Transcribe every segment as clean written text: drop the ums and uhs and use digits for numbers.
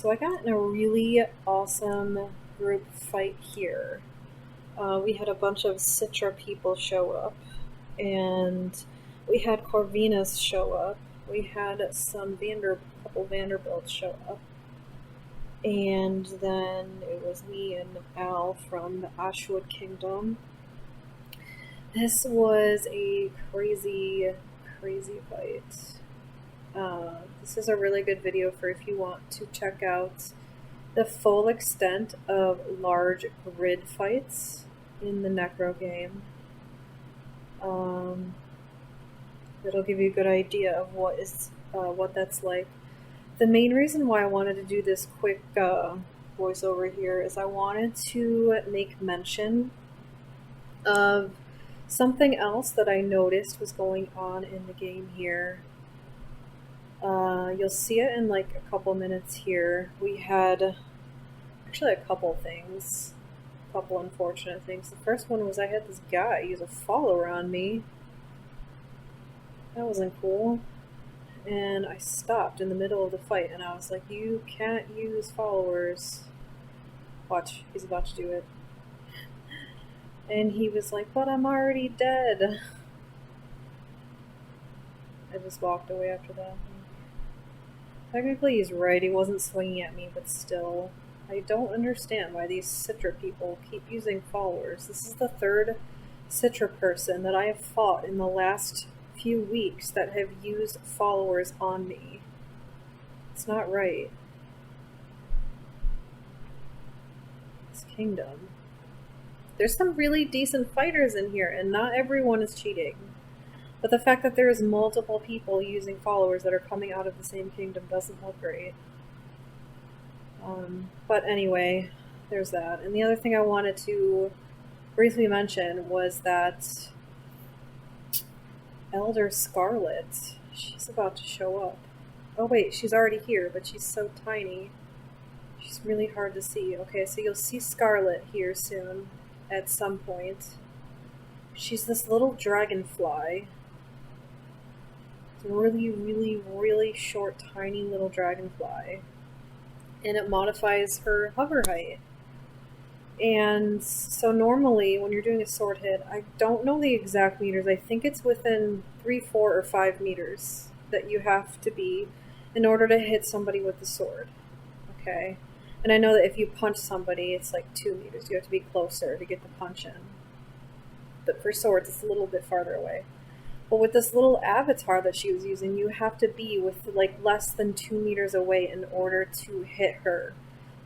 So I got in a really awesome group fight here. We had a bunch of Citra people show up, and we had Corvinus show up. We had couple Vanderbilts show up, and then it was me and Al from the Ashwood Kingdom. This was a crazy, crazy fight. This is a really good video for if you want to check out the full extent of large grid fights in the Necro game. It'll give you a good idea of what that's like. The main reason why I wanted to do this quick voiceover here is I wanted to make mention of something else that I noticed was going on in the game here. You'll see it in like a couple minutes here. We had actually a couple things, a couple unfortunate things. The first one was I had this guy use a follower on me. That wasn't cool. And I stopped in the middle of the fight and I was like, you can't use followers. Watch, he's about to do it. And he was like, but I'm already dead. I just walked away after that. Technically he's right, he wasn't swinging at me, but still. I don't understand why these Citra people keep using followers. This is the third Citra person that I have fought in the last few weeks that have used followers on me. It's not right. This kingdom. There's some really decent fighters in here, and not everyone is cheating. But the fact that there's multiple people using followers that are coming out of the same kingdom doesn't look great. But anyway, there's that. And the other thing I wanted to briefly mention was that Elder Scarlet, she's about to show up. Oh wait, she's already here, but she's so tiny. She's really hard to see. Okay, so you'll see Scarlet here soon, at some point. She's this little dragonfly. It's a really, really, really short, tiny little dragonfly. And it modifies her hover height. And so normally when you're doing a sword hit, I don't know the exact meters. I think it's within 3, 4, or 5 meters that you have to be in order to hit somebody with the sword. Okay? And I know that if you punch somebody, it's like 2 meters. You have to be closer to get the punch in. But for swords, it's a little bit farther away. But with this little avatar that she was using, you have to be with like less than 2 meters away in order to hit her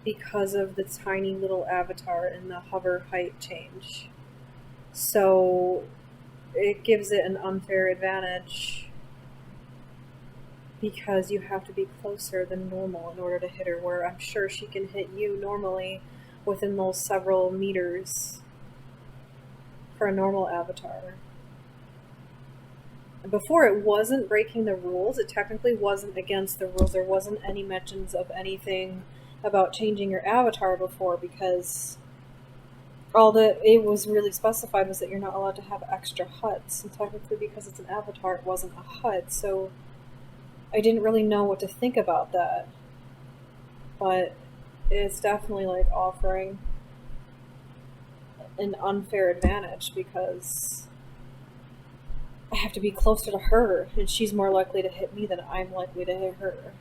because of the tiny little avatar and the hover height change. So it gives it an unfair advantage because you have to be closer than normal in order to hit her, where I'm sure she can hit you normally within those several meters for a normal avatar. Before, it wasn't breaking the rules. It technically wasn't against the rules. There wasn't any mentions of anything about changing your avatar before, because all that it was really specified was that you're not allowed to have extra huts. And technically, because it's an avatar, it wasn't a hut. So I didn't really know what to think about that. But it's definitely like offering an unfair advantage because I have to be closer to her, and she's more likely to hit me than I'm likely to hit her.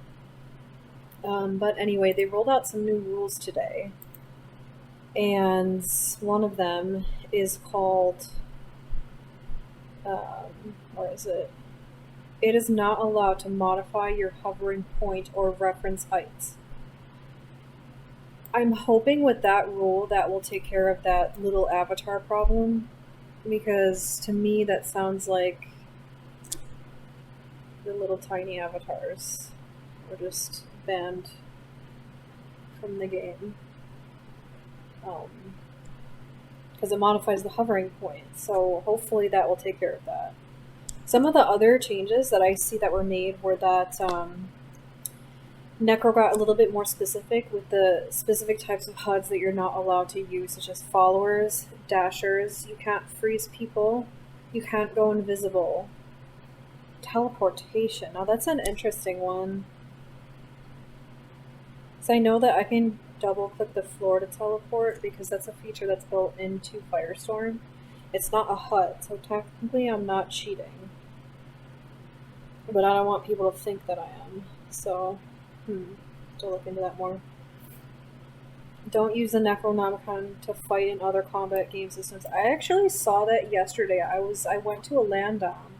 But anyway, they rolled out some new rules today, and one of them is called, what is it? It is not allowed to modify your hovering point or reference heights. I'm hoping with that rule that will take care of that little avatar problem, because to me that sounds like the little tiny avatars were just banned from the game. Because it modifies the hovering point, so hopefully that will take care of that. Some of the other changes that I see that were made were that Necro got a little bit more specific with the specific types of HUDs that you're not allowed to use, such as followers, dashers. You can't freeze people. You can't go invisible. Teleportation. Now that's an interesting one. So I know that I can double click the floor to teleport because that's a feature that's built into Firestorm. It's not a hut, so technically I'm not cheating. But I don't want people to think that I am. So, to look into that more. Don't use the Necronomicon to fight in other combat game systems. I actually saw that yesterday. I went to a land dom,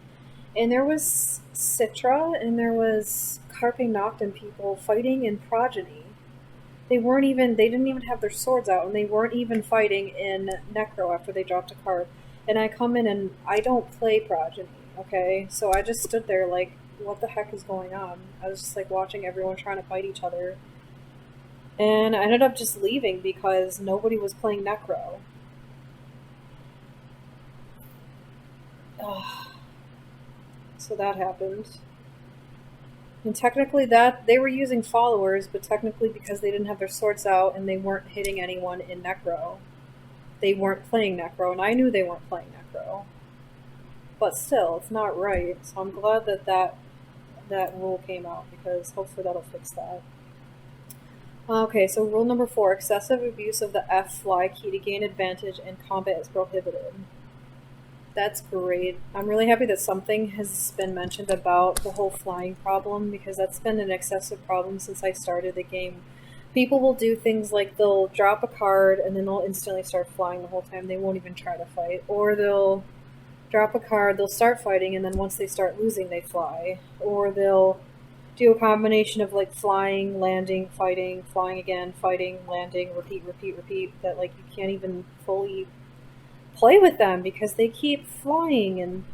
and there was Citra and there was Carpe Noctem people fighting in Progeny. They didn't even have their swords out, and they weren't even fighting in Necro after they dropped a card. And I come in and I don't play Progeny, okay? So I just stood there like, what the heck is going on? I was just like watching everyone trying to fight each other. And I ended up just leaving because nobody was playing Necro. Ugh. So that happened. And technically they were using followers, but technically because they didn't have their swords out and they weren't hitting anyone in Necro, they weren't playing Necro, and I knew they weren't playing Necro. But still, it's not right, so I'm glad that rule came out, because hopefully that'll fix that. Okay, so rule number 4, excessive abuse of the F fly key to gain advantage in combat is prohibited. That's great. I'm really happy that something has been mentioned about the whole flying problem, because that's been an excessive problem since I started the game. People will do things like they'll drop a card and then they'll instantly start flying the whole time. They won't even try to fight. Or they'll drop a card, they'll start fighting, and then once they start losing, they fly. Or they'll do a combination of like flying, landing, fighting, flying again, fighting, landing, repeat, that like you can't even fully play with them because they keep flying and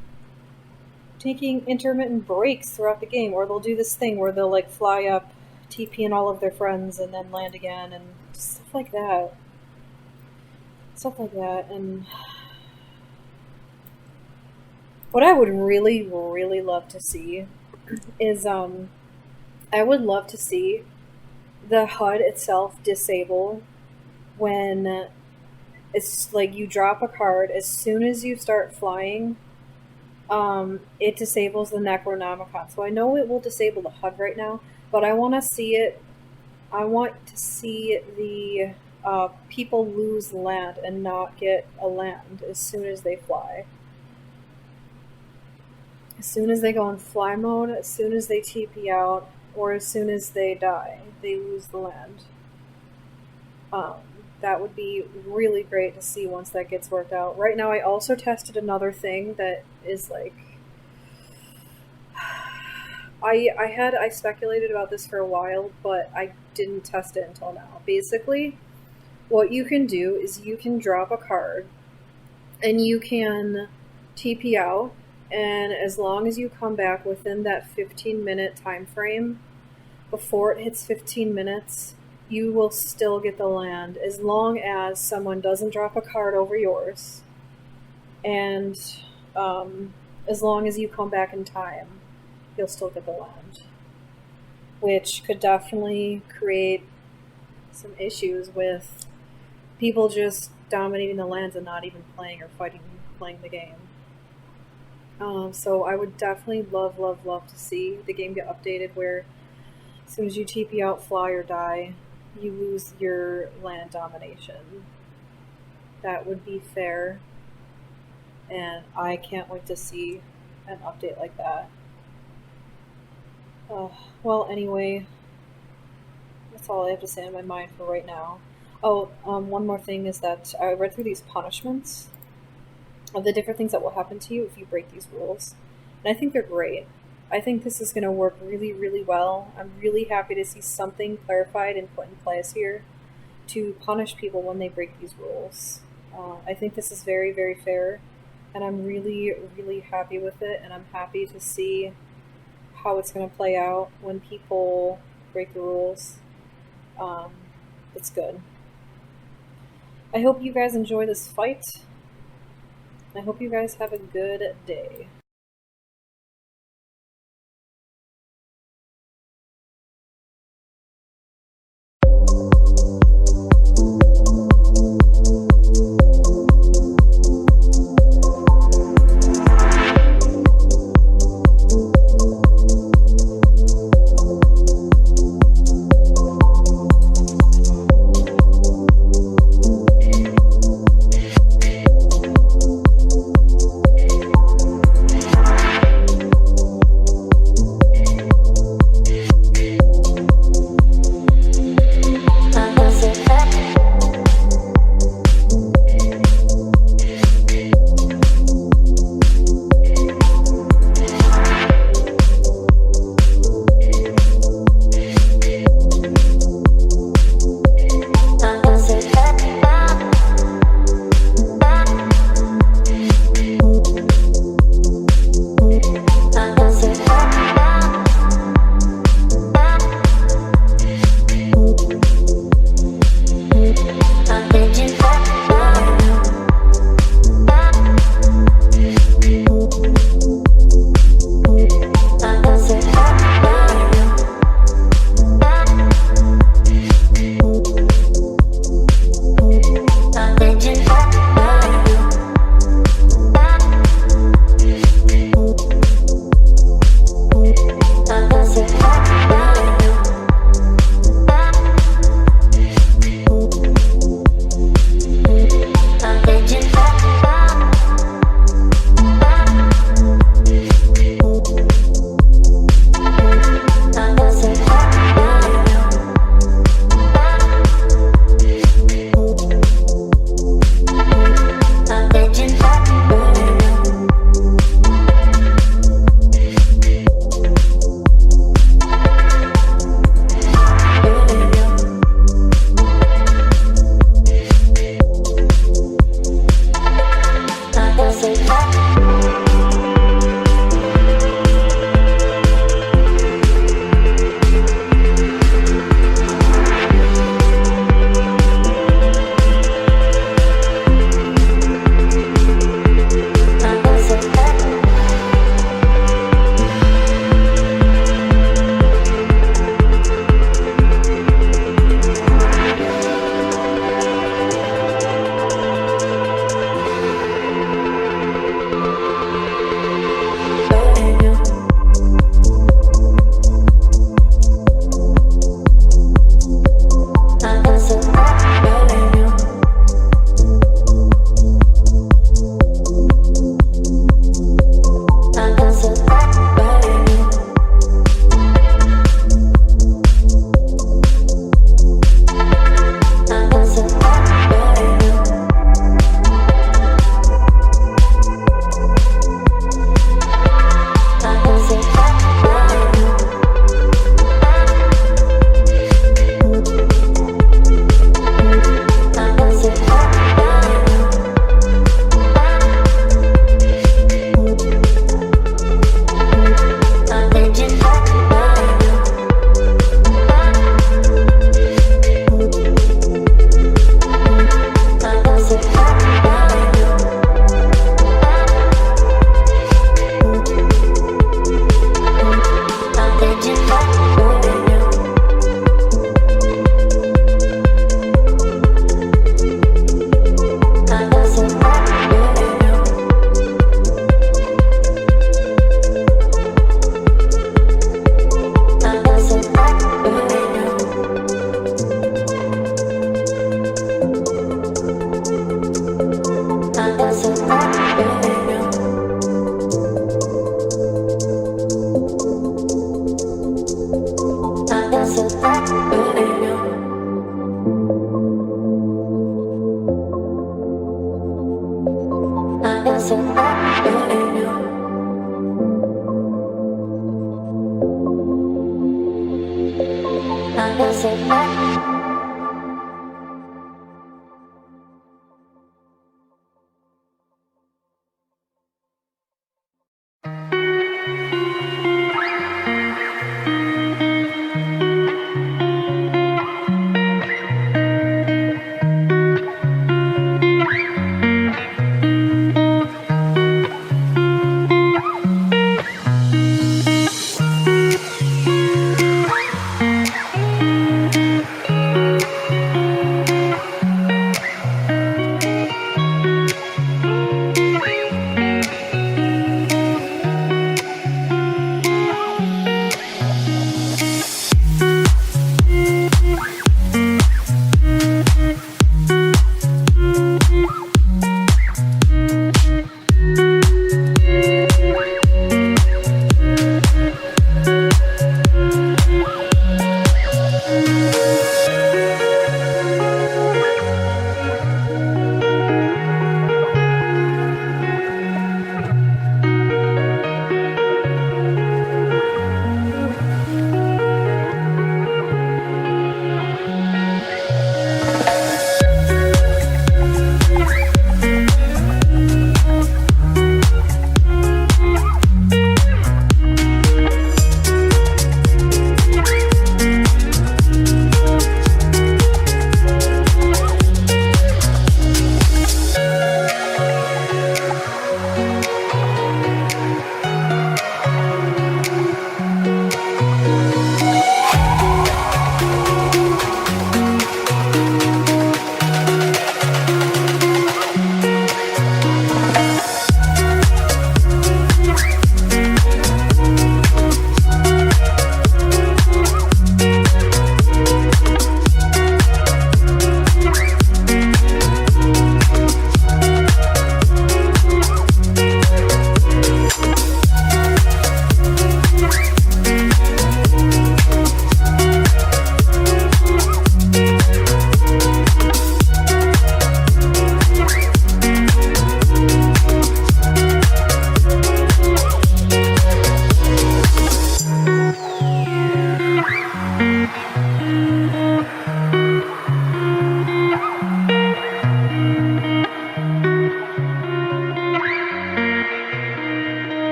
taking intermittent breaks throughout the game. Or they'll do this thing where they'll like fly up, TP in all of their friends, and then land again, and stuff like that. And what I would really, really love to see is I would love to see the HUD itself disable when it's like you drop a card. As soon as you start flying, it disables the Necronomicon. So I know it will disable the HUD right now, but I want to see it. I want to see the people lose land and not get a land as soon as they fly. As soon as they go in fly mode, as soon as they TP out, or as soon as they die, they lose the land. That would be really great to see once that gets worked out. Right now, I also tested another thing that is like... I speculated about this for a while, but I didn't test it until now. Basically, what you can do is you can drop a card, and you can TP out, and as long as you come back within that 15-minute time frame, before it hits 15 minutes, you will still get the land, as long as someone doesn't drop a card over yours, and as long as you come back in time, you'll still get the land. Which could definitely create some issues with people just dominating the lands and not even playing or playing the game. So I would definitely love to see the game get updated where as soon as you TP out, fly, or die, you lose your land domination. That would be fair, and I can't wait to see an update like that. Well, anyway, that's all I have to say on my mind for right now. Oh, one more thing is that I read through these punishments of the different things that will happen to you if you break these rules, and I think they're great. I think this is going to work really, really well. I'm really happy to see something clarified and put in place here to punish people when they break these rules. I think this is very, very fair, and I'm really, really happy with it, and I'm happy to see how it's going to play out when people break the rules. It's good. I hope you guys enjoy this fight. I hope you guys have a good day.